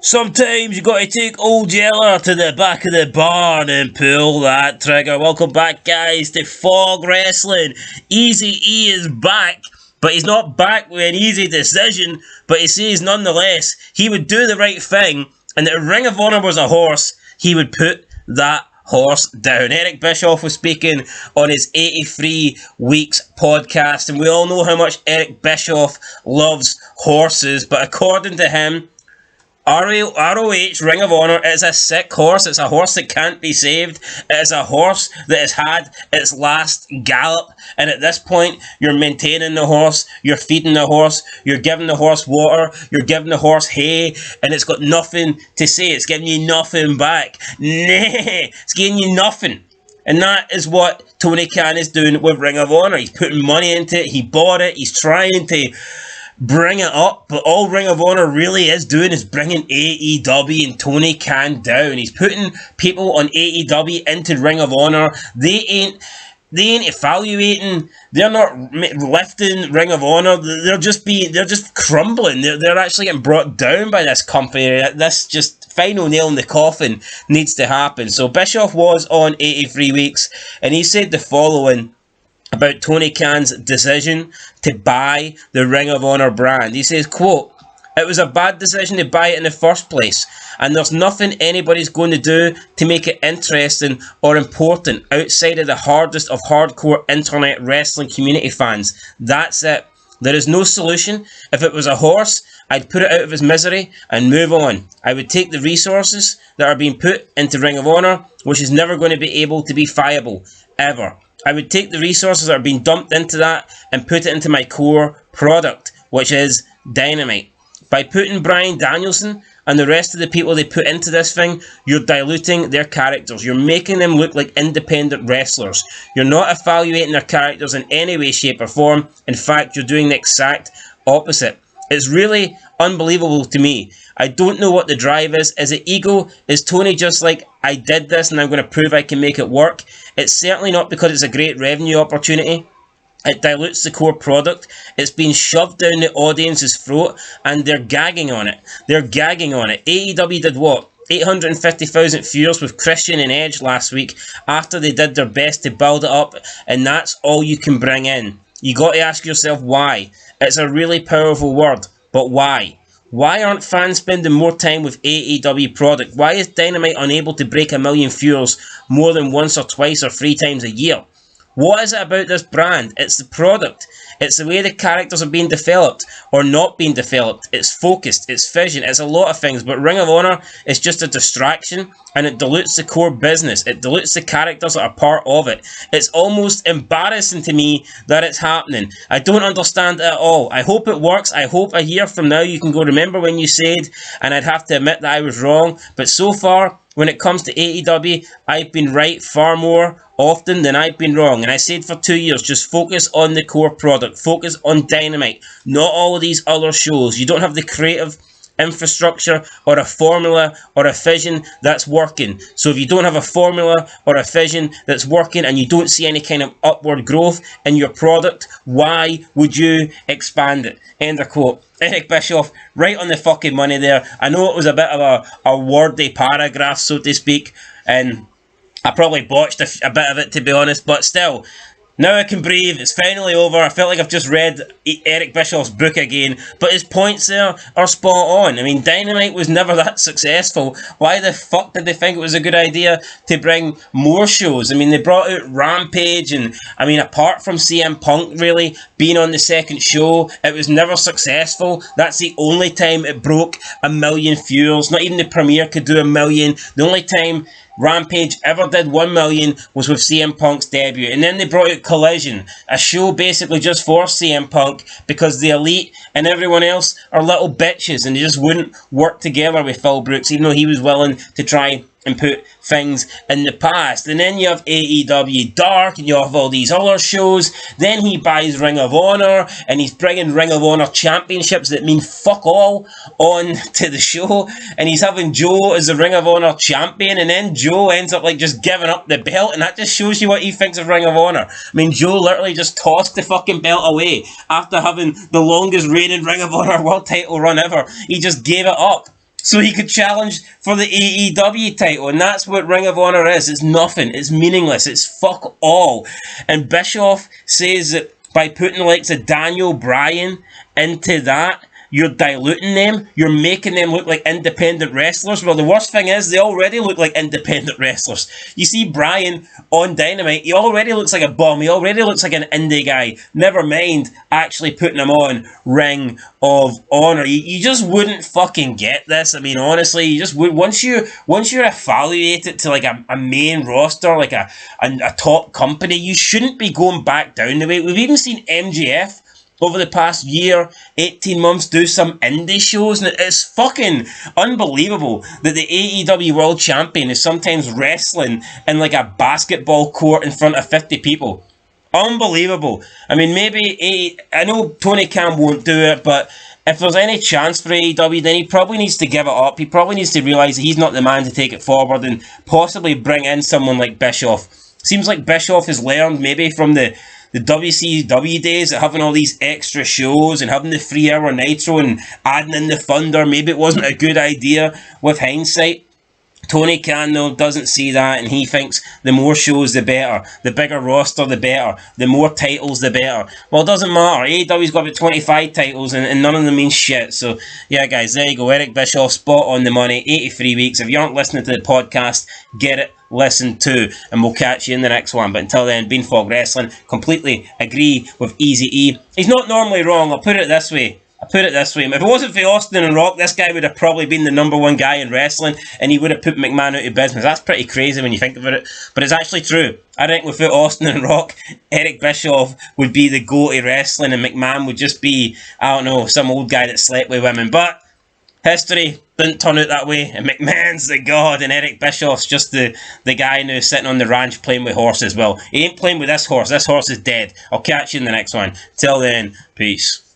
Sometimes you gotta take old Yeller to the back of the barn and pull that trigger. Welcome back, guys, to Fog Wrestling. Easy E is back, but he's not back with an easy decision, but he says nonetheless he would do the right thing, and if Ring of Honor was a horse, he would put that horse down. Eric Bischoff was speaking on his 83 Weeks podcast, and we all know how much Eric Bischoff loves horses, but according to him, ROH Ring of Honor is a sick horse. It's a horse that can't be saved. It is a horse that has had its last gallop, and at this point you're maintaining the horse, you're feeding the horse, you're giving the horse water, you're giving the horse hay, and it's got nothing to say. It's giving you nothing back. Nah, it's giving you nothing. And that is what Tony Khan is doing with Ring of Honor. He's putting money into it, he bought it, he's trying to bring it up, but all Ring of Honor really is doing is bringing AEW and Tony Khan down. He's putting people on AEW into Ring of Honor. They ain't evaluating. They're not lifting Ring of Honor. They're just crumbling. They're actually getting brought down by this company. This just final nail in the coffin needs to happen. So Bischoff was on 83 Weeks, and he said the following about Tony Khan's decision to buy the Ring of Honor brand. He says, quote, "It was a bad decision to buy it in the first place, and there's nothing anybody's going to do to make it interesting or important outside of the hardest of hardcore internet wrestling community fans. That's it. There is no solution. If it was a horse, I'd put it out of its misery and move on. I would take the resources that are being put into Ring of Honor, which is never going to be able to be viable, ever. I would take the resources that are being dumped into that and put it into my core product, which is Dynamite. By putting Bryan Danielson and the rest of the people they put into this thing, you're diluting their characters. You're making them look like independent wrestlers. You're not evaluating their characters in any way, shape or form. In fact, you're doing the exact opposite. It's really unbelievable to me. I don't know what the drive is. Is it ego? Is Tony just like, I did this and I'm going to prove I can make it work? It's certainly not because it's a great revenue opportunity. It dilutes the core product. It's being shoved down the audience's throat and they're gagging on it. They're gagging on it. AEW did what? 850,000 viewers with Christian and Edge last week after they did their best to build it up, and that's all you can bring in. You got to ask yourself why. It's a really powerful word, but why? Why aren't fans spending more time with AEW product? Why is Dynamite unable to break 1 million viewers more than once or twice or 3 times a year? What is it about this brand? It's the product. It's the way the characters are being developed or not being developed. It's focused. It's vision. It's a lot of things. But Ring of Honor is just a distraction, and it dilutes the core business. It dilutes the characters that are part of it. It's almost embarrassing to me that it's happening. I don't understand it at all. I hope it works. I hope a year from now you can go, remember when you said, and I'd have to admit that I was wrong. But so far, when it comes to AEW, I've been right far more often than I've been wrong. And I said for 2 years, just focus on the core product. Focus on Dynamite. Not all of these other shows. You don't have the creative infrastructure or a formula or a vision that's working. So if you don't have a formula or a vision that's working and you don't see any kind of upward growth in your product, why would you expand it? End of quote. Eric Bischoff, right on the fucking money there. I know it was a bit of a wordy paragraph, so to speak, and I probably botched a bit of it, to be honest, but still, now I can breathe. It's finally over. I felt like I've just read Eric Bischoff's book again, but his points there are spot on. I mean, Dynamite was never that successful. Why the fuck did they think it was a good idea to bring more shows? I mean, they brought out Rampage, and I mean, apart from CM Punk really being on the second show, it was never successful. That's the only time it broke 1 million viewers. Not even the premiere could do 1 million. The only time Rampage ever did 1 million was with CM Punk's debut. And then they brought out Collision, a show basically just for CM Punk, because the Elite and everyone else are little bitches and they just wouldn't work together with Phil Brooks, even though he was willing to try and put things in the past. And then you have AEW Dark, and you have all these other shows. Then he buys Ring of Honor, and he's bringing Ring of Honor championships that mean fuck all on to the show, and he's having Joe as the Ring of Honor champion, and then Joe ends up like just giving up the belt, and that just shows you what he thinks of Ring of Honor. I mean, Joe literally just tossed the fucking belt away after having the longest reigning Ring of Honor world title run ever. He just gave it up. so he could challenge for the AEW title, and that's what Ring of Honor is. It's nothing. It's meaningless. It's fuck all. And Bischoff says that by putting like a Daniel Bryan into that, you're diluting them. You're making them look like independent wrestlers. Well, the worst thing is they already look like independent wrestlers. You see Bryan on Dynamite, he already looks like a bum. He already looks like an indie guy. Never mind actually putting him on Ring of Honor. You just wouldn't fucking get this. I mean, honestly, you just would. Once you're affiliated to like a main roster, like a top company, you shouldn't be going back down the way. We've even seen MJF over the past year, 18 months, do some indie shows, and it's fucking unbelievable that the AEW World Champion is sometimes wrestling in like a basketball court in front of 50 people. Unbelievable. I mean, maybe, I know Tony Khan won't do it, but if there's any chance for AEW, then he probably needs to give it up. He probably needs to realise that he's not the man to take it forward and possibly bring in someone like Bischoff. Seems like Bischoff has learned maybe from the WCW days of having all these extra shows and having the 3-hour Nitro and adding in the Thunder. Maybe it wasn't a good idea with hindsight. Tony Khan, though, doesn't see that, and he thinks the more shows, the better. The bigger roster, the better. The more titles, the better. Well, it doesn't matter. AEW's got about 25 titles, and none of them mean shit. So, yeah, guys, there you go. Eric Bischoff, spot on the money, 83 weeks. If you aren't listening to the podcast, get it, listen to, and we'll catch you in the next one. But until then, Beanfog Wrestling, completely agree with Eazy-E. He's not normally wrong, I'll put it this way. If it wasn't for Austin and Rock, this guy would have probably been the number one guy in wrestling, and he would have put McMahon out of business. That's pretty crazy when you think about it, but it's actually true. I think without Austin and Rock, Eric Bischoff would be the go-to wrestling, and McMahon would just be, I don't know, some old guy that slept with women. But history didn't turn out that way, and McMahon's the god, and Eric Bischoff's just the guy now sitting on the ranch playing with horses. Well, he ain't playing with this horse. This horse is dead. I'll catch you in the next one. Till then, peace.